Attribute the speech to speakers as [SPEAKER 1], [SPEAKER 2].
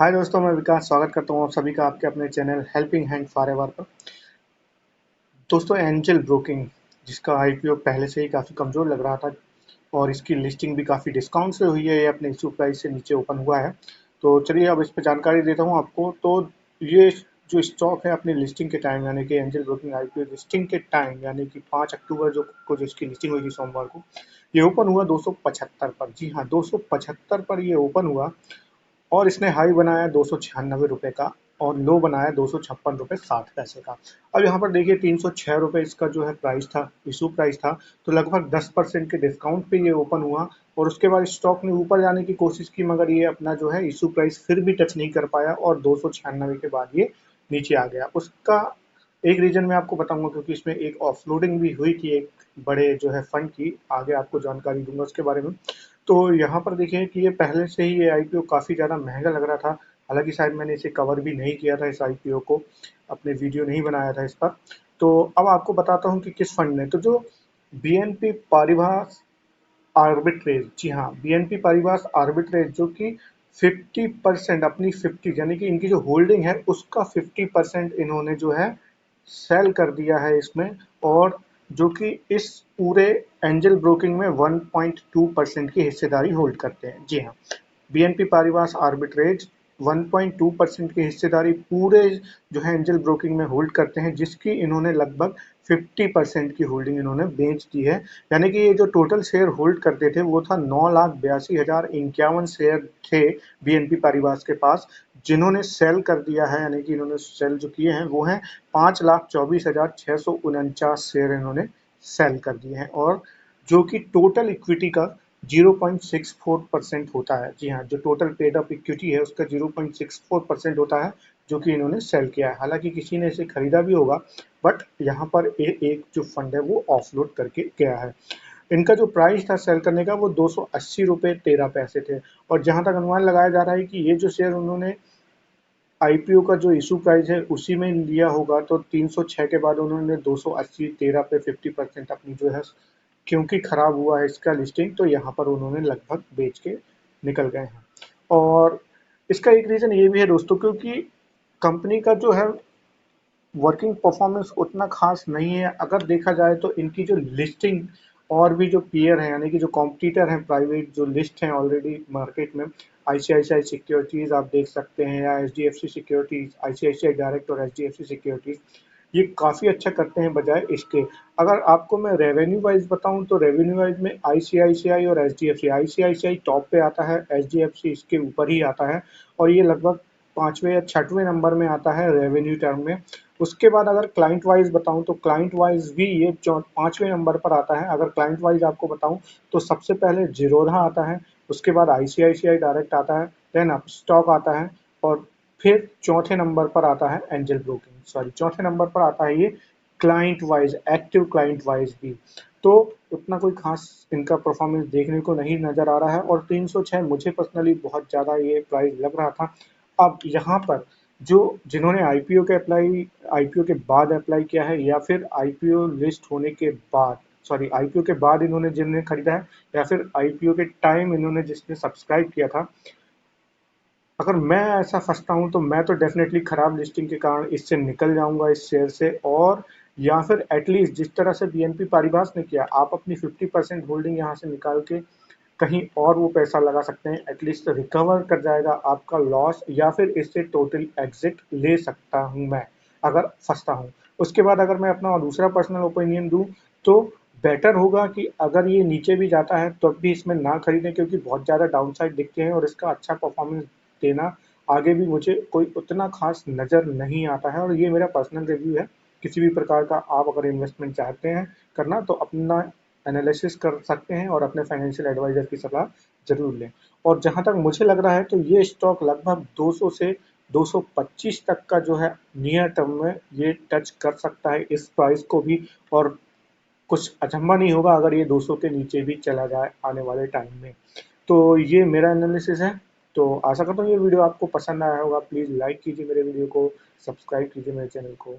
[SPEAKER 1] हाय दोस्तों, मैं विकास स्वागत करता हूँ आप सभी का आपके अपने चैनल हेल्पिंग हैंड फॉरएवर पर। दोस्तों, एंजल ब्रोकिंग जिसका आईपीओ पहले से ही काफ़ी कमज़ोर लग रहा था और इसकी लिस्टिंग भी काफ़ी डिस्काउंट से हुई है। ये अपने इशू प्राइस से नीचे ओपन हुआ है। तो चलिए अब इस पर जानकारी देता हूँ आपको। तो ये जो स्टॉक है अपनी लिस्टिंग के टाइम यानी कि एंजल ब्रोकिंग आईपीओ लिस्टिंग के टाइम यानी कि 5 अक्टूबर जो इसकी लिस्टिंग हुई थी सोमवार को, ये ओपन हुआ 275 पर। जी हाँ, 275 पर ये ओपन हुआ और इसने हाई बनाया 296 रुपये का और लो बनाया 256 रुपये 60 पैसे का। अब यहाँ पर देखिए 306 रुपये इसका जो है प्राइस था, इशू प्राइस था। तो लगभग 10% के डिस्काउंट पे ये ओपन हुआ और उसके बाद स्टॉक ने ऊपर जाने की कोशिश की, मगर ये अपना जो है इशू प्राइस फिर भी टच नहीं कर पाया और 296 के बाद ये नीचे आ गया। उसका एक रीजन मैं आपको बताऊंगा क्योंकि इसमें एक ऑफलोडिंग भी हुई थी एक बड़े जो है फंड की। आगे आपको जानकारी दूंगा उसके बारे में। तो यहाँ पर देखिए कि ये पहले से ही ये आईपीओ काफ़ी ज़्यादा महंगा लग रहा था। हालांकि शायद मैंने इसे कवर भी नहीं किया था, इस आईपीओ को अपने वीडियो नहीं बनाया था इस पर। तो अब आपको बताता हूँ कि किस फंड ने। तो जो बीएनपी पारिभाष आर्बिट्रेज, जी हाँ, बीएनपी पारिभाष आर्बिट्रेज जो कि 50% अपनी 50 यानी कि इनकी जो होल्डिंग है उसका 50% इन्होंने जो है सेल कर दिया है इसमें। और जो कि इस पूरे एंजल ब्रोकिंग में 1.2% की हिस्सेदारी होल्ड करते हैं। जी हाँ, बीएनपी पारिभाष आर्बिट्रेज 1.2% की हिस्सेदारी पूरे जो है एंजल ब्रोकिंग में होल्ड करते हैं, जिसकी इन्होंने लगभग 50% की होल्डिंग इन्होंने बेच दी है। यानी कि ये जो टोटल शेयर होल्ड करते थे वो था 9,82,051 शेयर थे बीएनपी पारिभाष के पास, जिन्होंने सेल कर दिया है। यानी कि इन्होंने सेल जो किए हैं वो हैं 5,24,649 शेयर इन्होंने सेल कर दिए हैं, और जो कि टोटल इक्विटी का 0.64% होता है। जी हाँ, जो टोटल पेड अप इक्विटी है उसका 0.64% होता है, जो कि इन्होंने सेल किया है। हालांकि किसी ने इसे खरीदा भी होगा, बट यहाँ पर एक जो फंड है वो ऑफलोड करके गया है। इनका जो प्राइस था सेल करने का वो 280 रुपये 13 पैसे थे। और जहाँ तक अनुमान लगाया जा रहा है कि ये जो शेयर उन्होंने आईपीओ का जो इशू प्राइस है उसी में लिया होगा, तो 306 के बाद उन्होंने 280 13 पे 50% अपनी जो है, क्योंकि खराब हुआ है इसका लिस्टिंग, तो यहाँ पर उन्होंने लगभग बेच के निकल गए हैं। और इसका एक रीज़न ये भी है दोस्तों, क्योंकि कंपनी का जो है वर्किंग परफॉर्मेंस उतना खास नहीं है। अगर देखा जाए तो इनकी जो लिस्टिंग और भी जो पीयर हैं यानी कि जो कॉम्पिटिटर हैं प्राइवेट जो लिस्ट हैं ऑलरेडी मार्केट में, आईसीआईसीआई सिक्योरिटीज़ आप देख सकते हैं, या एचडीएफसी सिक्योरिटीज़, आईसीआईसीआई डायरेक्ट और एचडीएफसी सिक्योरिटीज़, ये काफ़ी अच्छा करते हैं बजाय इसके। अगर आपको मैं रेवेन्यू वाइज बताऊं तो रेवेन्यू वाइज में आईसीआईसीआई और एचडीएफसी, आईसीआईसीआई टॉप पे आता है, एचडीएफसी इसके ऊपर ही आता है, और ये लगभग 5वें या 6वें नंबर में आता है रेवेन्यू टर्म में। उसके बाद अगर क्लाइंट वाइज बताऊं तो क्लाइंट वाइज भी ये 5वें नंबर पर आता है। अगर क्लाइंट वाइज आपको बताऊं तो सबसे पहले जीरोधा आता है, उसके बाद आईसीआईसीआई डायरेक्ट आता है, देन अपस्टॉक आता है, और फिर चौथे नंबर पर आता है एंजल ब्रोकिंग। सॉरी, चौथे नंबर पर आता है ये client wise, active client wise भी। तो उतना कोई खास इनका परफॉर्मेंस देखने को नहीं नजर आ रहा है, और 306 मुझे पर्सनली बहुत ज़्यादा ये प्राइस लग रहा था। अब यहाँ पर जो जिन्होंने आईपीओ के बाद अप्लाई किया है, या फिर आईपीओ लिस्ट होने के बाद, सॉरी आईपीओ के बाद इन्होंने जिन्होंने खरीदा है, या फिर आईपीओ के टाइम इन्होंने जिसने सब्सक्राइब किया था, अगर मैं ऐसा फंसता हूँ तो मैं तो डेफिनेटली खराब लिस्टिंग के कारण इससे निकल जाऊंगा इस शेयर से। और या फिर एटलीस्ट जिस तरह से बीएनपी पारिभाष ने किया, आप अपनी 50% होल्डिंग यहाँ से निकाल के कहीं और वो पैसा लगा सकते हैं, एटलीस्ट रिकवर कर जाएगा आपका लॉस, या फिर इससे टोटल एग्जिट ले सकता हूँ मैं अगर फंसता हूँ। उसके बाद अगर मैं अपना दूसरा पर्सनल ओपिनियन दूँ तो बेटर होगा कि अगर ये नीचे भी जाता है तो भी इसमें ना खरीदें, क्योंकि बहुत ज़्यादा डाउनसाइड दिखते हैं और इसका अच्छा परफॉर्मेंस देना आगे भी मुझे कोई उतना खास नज़र नहीं आता है। और ये मेरा पर्सनल रिव्यू है। किसी भी प्रकार का आप अगर इन्वेस्टमेंट चाहते हैं करना तो अपना एनालिसिस कर सकते हैं और अपने फाइनेंशियल एडवाइजर की सलाह जरूर लें। और जहां तक मुझे लग रहा है तो ये स्टॉक लगभग 200 से 225 तक का जो है नियर टर्म में ये टच कर सकता है इस प्राइस को भी। और कुछ अचंभा नहीं होगा अगर ये 200 के नीचे भी चला जाए आने वाले टाइम में। तो ये मेरा एनालिसिस है। तो आशा करता हूँ ये वीडियो आपको पसंद आया होगा। प्लीज़ लाइक कीजिए मेरे वीडियो को, सब्सक्राइब कीजिए मेरे चैनल को।